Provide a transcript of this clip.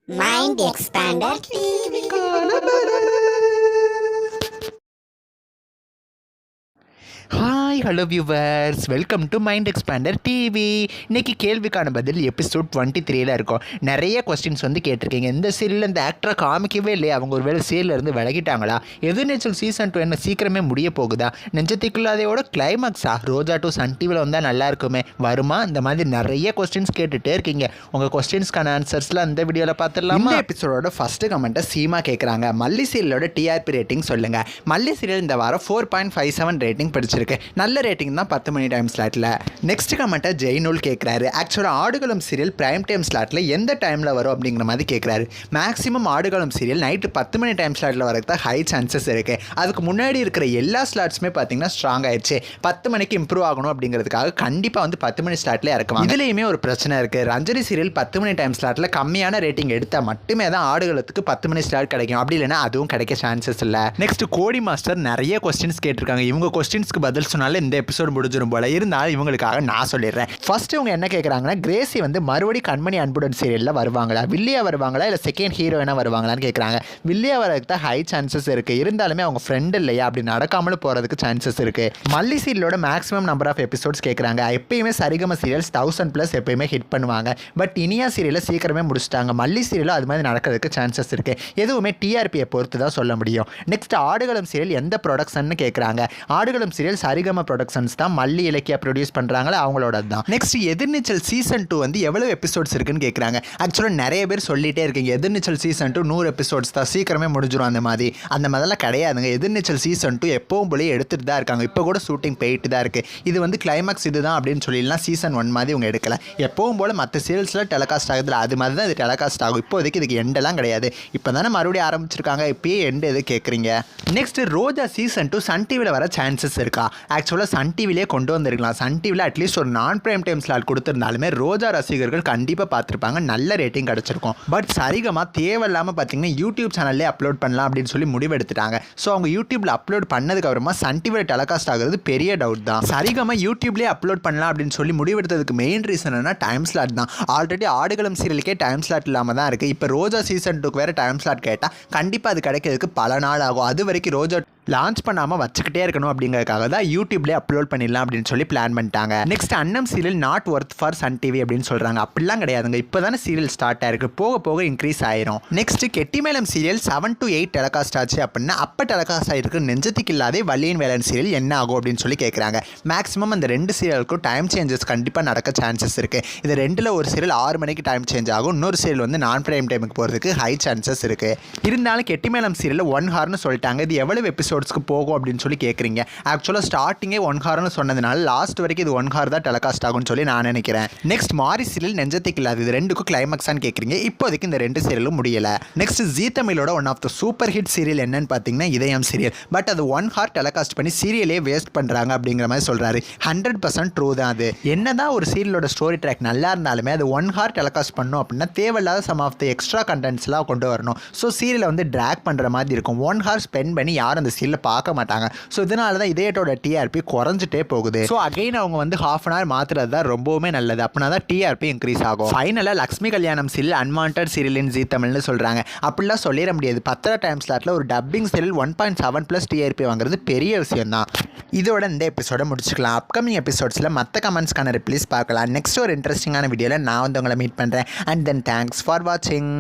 Mind Expander TV. Hi hello viewers, welcome to mind expander TV. இன்றைக்கி கேள்விக்கான பதில் episode 23ல் இருக்கும். நிறைய கொஸ்டின்ஸ் வந்து கேட்டிருக்கீங்க. இந்த சீரியலில் இந்த ஆக்டரை காமிக்கவே இல்லையா, அவங்க ஒரு வேளை சீரியலேருந்து விலகிட்டாங்களா, எதிர்நீச்சல் சீசன் 2 என்ன சீக்கிரமே முடிய போகுதா, நெஞ்சத்திக்குள்ளாதையோட கிளைமாக்ஸா, ரோஜா டூ சன் டிவியில் வந்தால் நல்லா இருக்குமே, வருமா, இந்த மாதிரி நிறைய கொஸ்டின்ஸ் கேட்டுகிட்டே இருக்கீங்க. உங்கள் கொஸ்டின்ஸ்க்கான ஆன்சர்ஸ்லாம் அந்த வீடியோவில் பார்த்துடலாம். இந்த எபிசோடோட ஃபஸ்ட்டு கமெண்ட்டை சீமா கேட்குறாங்க. மல்லி சீரியலோட டிஆர்பி ரேட்டிங் சொல்லுங்கள். மல்லி சீரியல் இந்த வாரம் 4.57 ரேட்டிங் படிச்சிருக்கு. நல்ல ரேட்டிங் தான் 10 மணி டைம் ஸ்லாட்டில். நெக்ஸ்ட் கமெண்ட்டை ஜெய்னூல் கேட்குறாரு. ஆக்சுவலாக ஆடுகளம் சீரியல் பிரைம் டைம் ஸ்லாட்டில் எந்த டைமில் வரும் அப்படிங்கிற மாதிரி கேட்குறாரு. மேக்ஸிமம் ஆடுகளம் சீரியல் நைட்டு 10 மணி டைம் ஸ்லாட்டில் வரது தான் ஹை சான்சஸ் இருக்குது. அதுக்கு முன்னாடி இருக்கிற எல்லா ஸ்லாட்ஸுமே பார்த்தீங்கன்னா ஸ்ட்ராங் ஆயிடுச்சு. 10 மணிக்கு இம்ப்ரூவ் ஆகணும் அப்படிங்கிறதுக்காக கண்டிப்பாக வந்து 10 மணி ஸ்லாட்லேயே இறக்குவாங்க. இதுலேயுமே ஒரு பிரச்சனை இருக்குது. ரஞ்சனி சீரியல் 10 மணி டைம் ஸ்லாட்டில் கம்மியான ரேட்டிங் எடுத்தால் மட்டுமே தான் ஆடுகளத்துக்கு 10 மணி ஸ்லாட் கிடைக்கும். அப்படி இல்லைன்னா அதுவும் கிடைக்க சான்சஸ் இல்லை. நெக்ஸ்ட் கோடி மாஸ்டர் நிறைய கொஸ்டின்ஸ் கேட்டிருக்காங்க. இவங்க கொஸ்டின்ஸ்க்கு பதில் சொன்னாலும் இந்த எபிசோட் முடிஞ்சிடும் போல. இருந்தாலும் இவங்களுக்காக நான் சொல்லிடுறேன். ஃபர்ஸ்ட் இவங்க என்ன கேட்குறாங்கன்னா, கிரேசி வந்து மறுபடி கண்மணி அன்புடன் சீரியலில் வருவாங்களா, வில்லியா வருவாங்களா, இல்லை செகண்ட் ஹீரோயினாக வருவாங்களான்னு கேட்குறாங்க. வில்லியா வரதுக்கு தான் ஹை சான்சஸ் இருக்குது. இருந்தாலுமே அவங்க ஃப்ரெண்ட் இல்லையா, அப்படி நடக்காமலும் போகிறதுக்கு சான்சஸ் இருக்குது. மல்லி சீரியலோட மேக்ஸிமம் நம்பர் ஆஃப் எபிசோட்ஸ் கேட்குறாங்க. எப்பயுமே சரிகம சீரியல்ஸ் 1000+ எப்பயுமே ஹிட் பண்ணுவாங்க. பட் இனியா சீரியலில் சீக்கிரமே முடிச்சிட்டாங்க. மல்லி சீரியலும் அது மாதிரி நடக்கிறதுக்கு சான்சஸ் இருக்குது. எதுவுமே டிஆர்பியை பொறுத்து தான் சொல்ல முடியும். நெக்ஸ்ட் ஆடுகளம் சீரியல் எந்த ப்ரொடக்ஷன்னு கேட்குறாங்க. ஆடுகளம் சீரியல் சரிகம ப்ரொடக்ஷன்ஸ் தான், மல்லி இலக்கியா ப்ரொடியூஸ் பண்ணுறாங்களா, அவங்களோட தான். நெக்ஸ்ட் எதிர்நீச்சல் சீசன் 2 வந்து எவ்வளோ எபிசோட்ஸ் இருக்குன்னு கேட்குறாங்க. ஆக்சுவலாக நிறைய பேர் சொல்லிட்டே இருக்கீங்க எதிர்நீச்சல் சீசன் 2 100 எபிசோட்ஸ் தான், சீக்கிரமே முடிஞ்சிடும். அந்த மாதிரிலாம் கிடையாதுங்க. எதிர்நீச்சல் சீசன் 2 எப்பவும் போல எடுத்துகிட்டு தான் இருக்காங்க. இப்போ கூட ஷூட்டிங் போயிட்டு தான் இருக்குது. இது வந்து கிளைமாக்ஸ் இதுதான் அப்படின்னு சொல்லிடலாம். சீசன் 1 மாதிரி இவங்க எடுக்கல. எப்பவும் போல் மற்ற சீரியல்ஸில் டெலகாஸ்ட் ஆகுதுல, அது மாதிரி தான் இது டெலகாஸ்ட் ஆகும். இப்போதைக்கு இதுக்கு எண்டெல்லாம் கிடையாது. இப்போ தானே மறுபடியும் ஆரம்பிச்சிருக்காங்க. இப்போயே எண்டு எது கேட்குறீங்க. நெக்ஸ்ட் ரோஜா சீசன் 2 சன் டிவியில் வர சான்சஸ் இருக்கா. ஆக்சுவலாக சன் டிவிலே கொண்டு வந்திருக்கலாம். சன் டிவியில் அட்லீஸ்ட் ஒரு நான் பிரைம் டைம் ஸ்லாட் கொடுத்துருந்தாலுமே ரோஜா ரசிகர்கள் கண்டிப்பாக பார்த்துருப்பாங்க, நல்ல ரேட்டிங் கிடச்சிருக்கும். பட் சரிகமாக தேவையில்லாமல் பார்த்தீங்கன்னா யூடியூப் சேனல்லே அப்லோட் பண்ணலாம் அப்படின்னு சொல்லி முடிவெடுத்துட்டாங்க. ஸோ அவங்க யூடியூப்பில் அப்லோட் பண்ணதுக்கு அப்புறமா சன் டிவியில் டெலகாஸ்ட் ஆகுறது பெரிய டவுட் தான். சரிகமாக யூடியூப்லேயே அப்லோட் பண்ணலாம் அப்படின்னு சொல்லி முடிவெடுத்ததுக்கு மெயின் ரீசன் என்ன, டைம் ஸ்லாட் தான். ஆல்ரெடி ஆடுகளம் சீரியலுக்கே டைம் ஸ்லாட் இல்லாமல் தான் இருக்குது. இப்போ ரோஜா சீசன் 2க்கு வேறு டைம் ஸ்லாட் கேட்டால் கண்டிப்பாக அது கிடைக்கிறதுக்கு பல நாள் ஆகும். அது வரைக்கும் ரோஜா லான்ச் பண்ணாமல் வச்சுக்கிட்டே இருக்கணும் அப்படிங்கிறதுக்காக தான் யூடியூப்லேயே அப்லோட் பண்ணிடலாம் அப்படின்னு சொல்லி பிளான் பண்ணிட்டாங்க. Next Annam serial not worth for Sun TV அப்படின்னு சொல்கிறாங்க. அப்படிலாம் கிடையாதுங்க. இப்போ தானே சீரியல் ஸ்டார்ட் ஆயிருக்கு, போக போக இன்க்ரீஸ் ஆயிரும். நெக்ஸ்ட் கெட்டிமேளம் சீரியல் 7 to 8 டெலகாஸ்ட் ஆச்சு அப்படின்னா அப்போ டெலகாஸ்ட் ஆகிருக்கு நெஞ்சத்துக்கு இல்லாதே வள்ளியின் வேலன் சீரியல் என்ன ஆகும் அப்படின்னு சொல்லி கேட்குறாங்க. மேக்ஸிமம் அந்த 2 சீரியலுக்கும் டைம் சேஞ்சஸ் கண்டிப்பாக நடக்க சான்சஸ் இருக்குது. இது 2ல் ஒரு சீரியல் 6 மணிக்கு டைம் சேஞ்ச் ஆகும். இன்னொரு சீரியல் வந்து நான் பிரைம் டைமுக்கு போகிறதுக்கு ஹை சான்சஸ் இருக்குது. இருந்தாலும் கெட்டிமேளம் சீரியல் 1 ஹார்னு சொல்லிட்டாங்க. இது எவ்வளவு எபிசோட்ஸ்க்கு போகும் அப்படின்னு சொல்லி கேட்குறீங்க. ஆக்சுவலாக ஸ்டார்டிங்கே 1 ஹார்னு சொன்னதுனால லாஸ்ட் வரைக்கும் இது 1 ஹார் தான் டெலகாஸ்ட் ஆகும்னு சொல்லி நான் நினைக்கிறேன். நெக்ஸ்ட் மாரி சீரியல் நெஞ்சத்துக்கு இல்லாது, இது 2க்கும் கிளைமாக்ஸான்னு கேட்குறீங்க. இப்போதைக்கு இந்த 2 சீரியலும் முடியலை. நெக்ஸ்ட் ஜீ தமிழோட one of the super hit serial என்னன்னு பார்த்தீங்கன்னா இதயம் சீரியல். பட் அது 1 ஹார் டெலகாஸ்ட் பண்ணி சீரியலே வேஸ்ட் பண்ணுறாங்க அப்படிங்கிற மாதிரி சொல்கிறாரு. 100% ட்ரூ தான். அது என்னதான் ஒரு சீரியலோட ஸ்டோரி ட்ராக் நல்லா இருந்தாலுமே அது 1 ஹார் டெலகாஸ்ட் பண்ணோம் அப்படின்னா தேவையில்லாத சம் ஆஃப் த எக்ஸ்ட்ரா கண்டென்ட்ஸ்லாம் கொண்டு வரணும். ஸோ சீரியலை வந்து ட்ராக் பண்ணுற மாதிரி இருக்கும். 1 ஹார் ஸ்பெண்ட் பண்ணி யாரும் அந்த சீரியலை பார்க்க மாட்டாங்க. ஸோ இதனால தான் இதயத்தோட டிஆர்பி குறைஞ்சிட்டே போகுது. ஸோ அகைன் அவங்க வந்து ½ அன் ஹவர் மாற்றுறது தான் ரொம்பவுமே நல்லது. அப்படின்னா தான் டிஆர்பி இன்க்ரீஸ் ஆகும். ஃபைனலாக லக்ஷ்மி கல்யாணம் சீரியல் அன்வான்ட் சீரியல் இன் ஜீ தமிழ்னு சொல்கிறாங்க. அப்படிலாம் சொல்லிட முடியாது. 10 டைம் ஸ்லாட்டில் ஒரு டப்பிங் சீரியல் 1.7+ டிஆர்பி வாங்குறது பெரிய விஷயம் தான். இதோட இந்த எபிசோட முடிச்சுக்கலாம். அப்கமிங் எபிசோட்ஸில் மற்ற கமெண்ட்ஸ்க்கான ரிப்ளைஸ் பார்க்கலாம். நெக்ஸ்ட் ஒரு இன்ட்ரெஸ்டிங்கான வீடியோவில் நான் வந்து உங்களை மீட் பண்ணுறேன். அண்ட் தென் தேங்க்ஸ் ஃபார் வாட்சிங்.